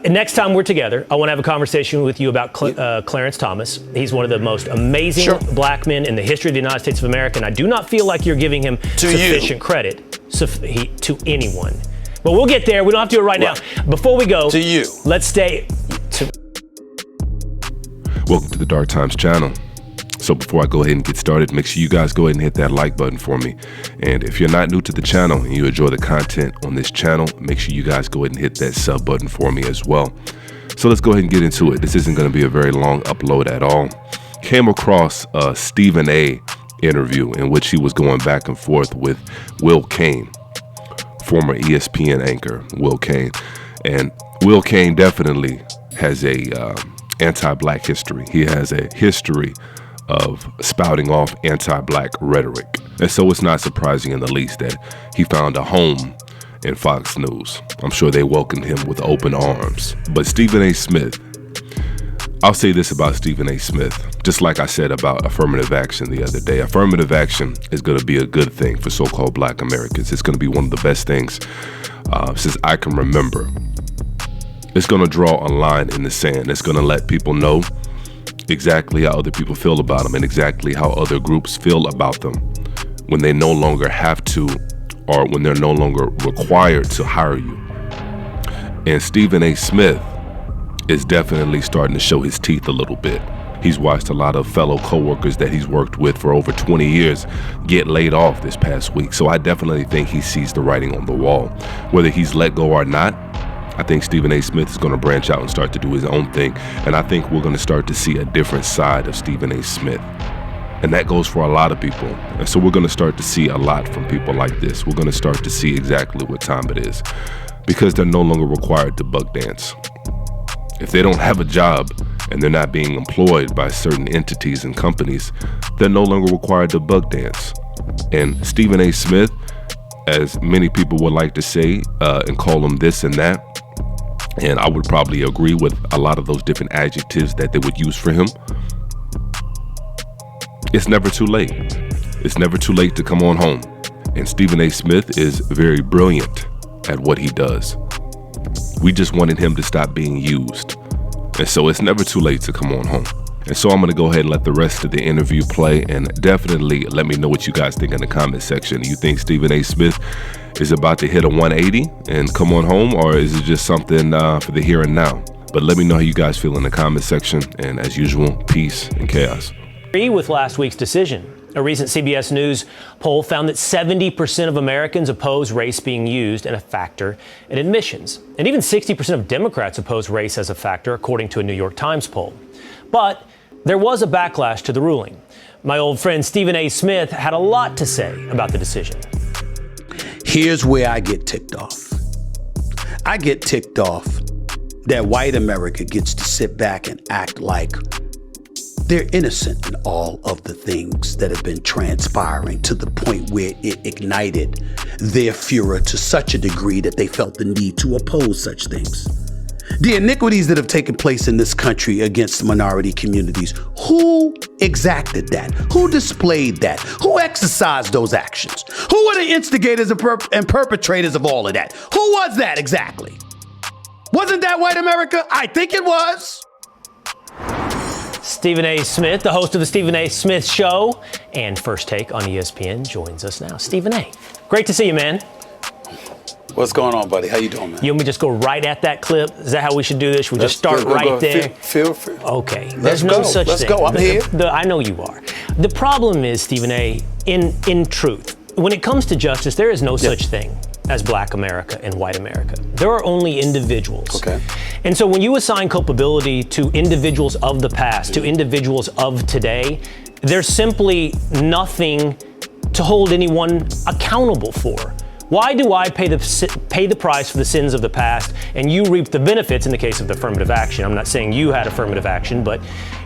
Next time we're together, I want to have a conversation with you about Clarence Thomas. He's one of the most amazing black men in the history of the United States of America, and I do not feel like you're giving him sufficient credit to anyone. But we'll get there. We don't have to do it right now. Before we go, let's stay. Welcome to the Dark Times channel. So before I go ahead and get started, make sure you guys go ahead and hit that like button for me. And if you're not new to the channel and you enjoy the content on this channel, make sure you guys go ahead and hit that sub button for me as well. So let's go ahead and get into it. This isn't going to be a very long upload at all. Came across a Stephen A. interview in which he was going back and forth with Will Cain, former ESPN anchor Will Cain. And Will Cain definitely has a anti-black history. He has a history of spouting off anti-black rhetoric. And so it's not surprising in the least that he found a home in Fox News. I'm sure they welcomed him with open arms. But Stephen A. Smith, I'll say this about Stephen A. Smith, just like I said about affirmative action the other day. Affirmative action is going to be a good thing for so-called black Americans. It's going to be one of the best things since I can remember. It's going to draw a line in the sand. It's going to let people know exactly how other people feel about them and exactly how other groups feel about them when they no longer have to, or when they're no longer required to hire you. And Stephen A. Smith is definitely starting to show his teeth a little bit. He's watched a lot of fellow coworkers that he's worked with for over 20 years get laid off this past week. So I definitely think he sees the writing on the wall. Whether he's let go or not, I think Stephen A. Smith is going to branch out and start to do his own thing. And I think we're going to start to see a different side of Stephen A. Smith. And that goes for a lot of people. And so we're going to start to see a lot from people like this. We're going to start to see exactly what time it is, because they're no longer required to buck dance. If they don't have a job and they're not being employed by certain entities and companies, they're no longer required to buck dance. And Stephen A. Smith, as many people would like to say and call him this and that, and I would probably agree with a lot of those different adjectives that they would use for him, it's never too late. It's never too late to come on home. And Stephen A. Smith is very brilliant at what he does. We just wanted him to stop being used. And so it's never too late to come on home. And so I'm going to go ahead and let the rest of the interview play, and definitely let me know what you guys think in the comment section. You think Stephen A. Smith is about to hit a 180 and come on home, or is it just something for the here and now? But let me know how you guys feel in the comment section. And as usual, peace and chaos. Agree with last week's decision. A recent CBS News poll found that 70% of Americans oppose race being used as a factor in admissions. And even 60% of Democrats oppose race as a factor, according to a New York Times poll. But there was a backlash to the ruling. My old friend Stephen A. Smith had a lot to say about the decision. Here's where I get ticked off. I get ticked off that white America gets to sit back and act like they're innocent in all of the things that have been transpiring, to the point where it ignited their furor to such a degree that they felt the need to oppose such things. The iniquities that have taken place in this country against minority communities, who exacted that? Who displayed that? Who exercised those actions? Who were the instigators and perpetrators of all of that? Who was that exactly? Wasn't that white America? I think it was. Stephen A. Smith, the host of the Stephen A. Smith Show and First Take on ESPN, joins us now. Stephen A., great to see you, man. What's going on, buddy? How you doing, man? You want me to just go right at that clip? Is that how we should do this? Should we just start right there? Feel free. Okay. There's no such thing. Let's go. I'm here. I know you are. The problem is, Stephen A., in truth, when it comes to justice, there is no such thing as black America and white America. There are only individuals. Okay. And so when you assign culpability to individuals of the past, to individuals of today, there's simply nothing to hold anyone accountable for. Why do I pay the price for the sins of the past and you reap the benefits in the case of the affirmative action? I'm not saying you had affirmative action, but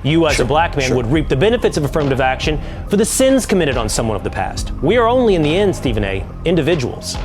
you as a black man would reap the benefits of affirmative action for the sins committed on someone of the past. We are only in the end, Stephen A., individuals.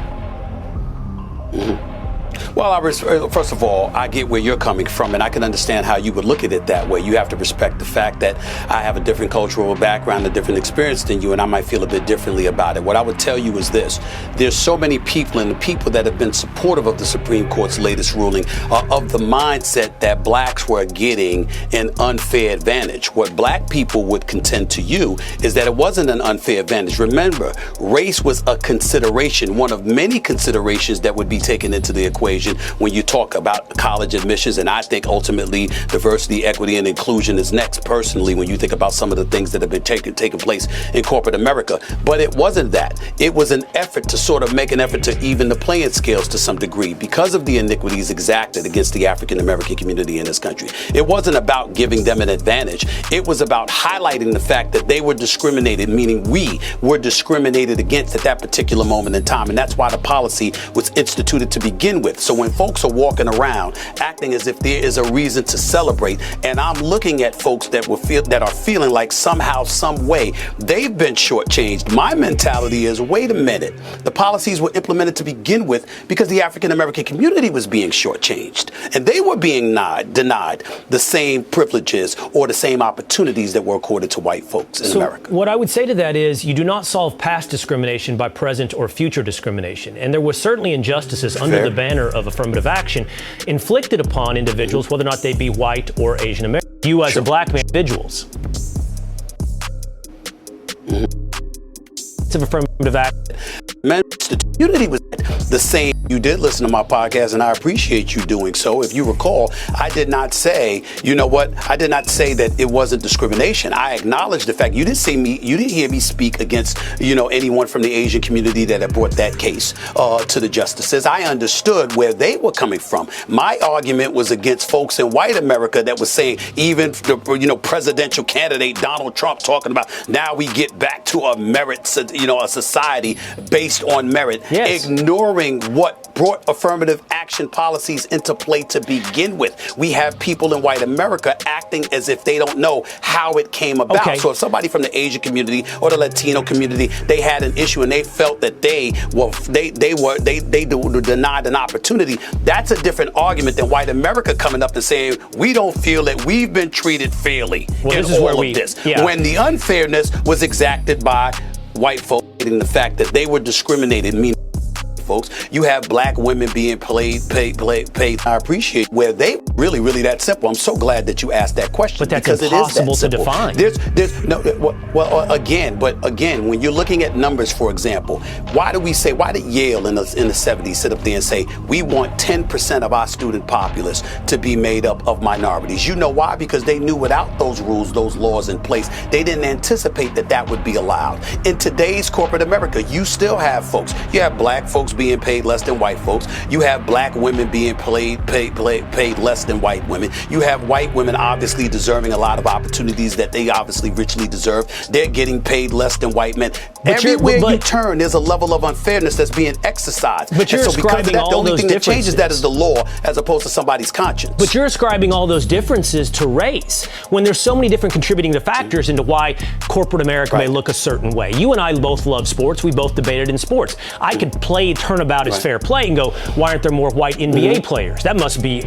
Well, first of all, I get where you're coming from, and I can understand how you would look at it that way. You have to respect the fact that I have a different cultural background, a different experience than you, and I might feel a bit differently about it. What I would tell you is this. There's so many people, and the people that have been supportive of the Supreme Court's latest ruling are of the mindset that blacks were getting an unfair advantage. What black people would contend to you is that it wasn't an unfair advantage. Remember, race was a consideration, one of many considerations that would be taken into the equation when you talk about college admissions, and I think ultimately diversity, equity, and inclusion is next, personally, when you think about some of the things that have been taking place in corporate America. But it wasn't that. It was an effort to sort of make an effort to even the playing scales to some degree because of the iniquities exacted against the African American community in this country. It wasn't about giving them an advantage. It was about highlighting the fact that they were discriminated, meaning we were discriminated against at that particular moment in time, and that's why the policy was instituted to begin with. So when folks are walking around acting as if there is a reason to celebrate, and I'm looking at folks that are feeling like somehow, some way, they've been shortchanged, my mentality is, wait a minute, the policies were implemented to begin with because the African American community was being shortchanged, and they were being denied the same privileges or the same opportunities that were accorded to white folks in America. What I would say to that is you do not solve past discrimination by present or future discrimination. And there was certainly injustices under the banner of affirmative action inflicted upon individuals, whether or not they be white or Asian American. You as a black man, individuals. Of affirmative action. The community was the same. You did listen to my podcast, and I appreciate you doing so. If you recall, I did not say, I did not say that it wasn't discrimination. I acknowledged the fact you didn't hear me speak against, anyone from the Asian community that had brought that case to the justices. I understood where they were coming from. My argument was against folks in white America that was saying, even the, presidential candidate Donald Trump talking about now we get back to a merit, a society based on merit, ignoring what brought affirmative action policies into play to begin with. We have people in white America acting as if they don't know how it came about. Okay. So if somebody from the Asian community or the Latino community, they had an issue and they felt that they were denied an opportunity, that's a different argument than white America coming up and saying, we don't feel that we've been treated fairly in all of this. Yeah. When the unfairness was exacted by white folks, the fact that they were discriminated, meaning folks, you have black women being paid. I appreciate where they really that simple. I'm so glad that you asked that question. But that's impossible to define. Again, when you're looking at numbers, for example, why did Yale in the 70s sit up there and say, we want 10% of our student populace to be made up of minorities? You know why? Because they knew without those rules, those laws in place, they didn't anticipate that would be allowed. In today's corporate America, you still have folks. You have black folks being paid less than white folks. You have black women being paid less than white women. You have white women obviously deserving a lot of opportunities that they obviously richly deserve. They're getting paid less than white men. Everywhere you turn, there's a level of unfairness that's being exercised. But you're ascribing all those differences. The only thing that changes that is the law as opposed to somebody's conscience. But you're ascribing all those differences to race when there's so many different contributing factors into why corporate America may look a certain way. You and I both love sports. We both debated in sports. I could play turnabout as fair play and go, why aren't there more white NBA players? That must be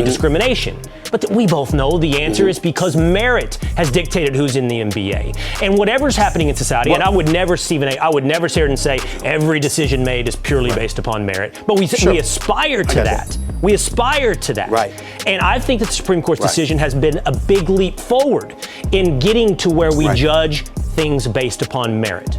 discrimination. But we both know the answer is because merit has dictated who's in the NBA. And whatever's happening in society, and I would never sit here and say every decision made is purely based upon merit. But we aspire to that. We aspire to that. Right. And I think that the Supreme Court's decision has been a big leap forward in getting to where we judge things based upon merit.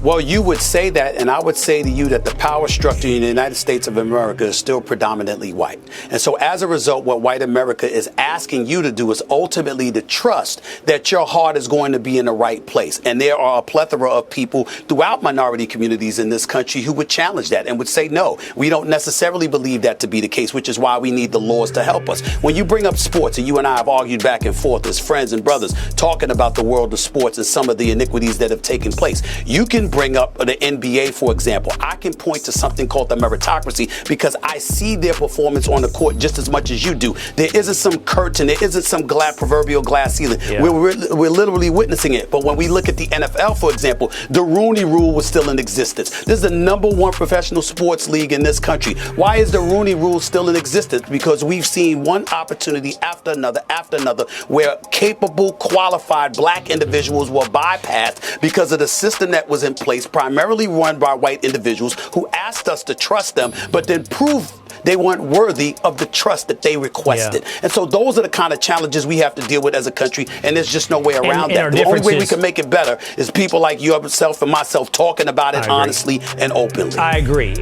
Well, you would say that, and I would say to you that the power structure in the United States of America is still predominantly white. And so as a result, what white America is asking you to do is ultimately to trust that your heart is going to be in the right place. And there are a plethora of people throughout minority communities in this country who would challenge that and would say, no, we don't necessarily believe that to be the case, which is why we need the laws to help us. When you bring up sports, and you and I have argued back and forth as friends and brothers, talking about the world of sports and some of the iniquities that have taken place, you can bring up the NBA, for example. I can point to something called the meritocracy because I see their performance on the court just as much as you do. There isn't some curtain, there isn't some proverbial glass ceiling. Yeah. We're literally witnessing it. But when we look at the NFL, for example, the Rooney Rule was still in existence. This is the #1 professional sports league in this country. Why is the Rooney Rule still in existence? Because we've seen one opportunity after another where capable, qualified black individuals were bypassed because of the system that was in place, primarily run by white individuals who asked us to trust them, but then proved they weren't worthy of the trust that they requested. Yeah. And so those are the kind of challenges we have to deal with as a country, and there's just no way around that. The only way we can make it better is people like yourself and myself talking about it honestly and openly. I agree.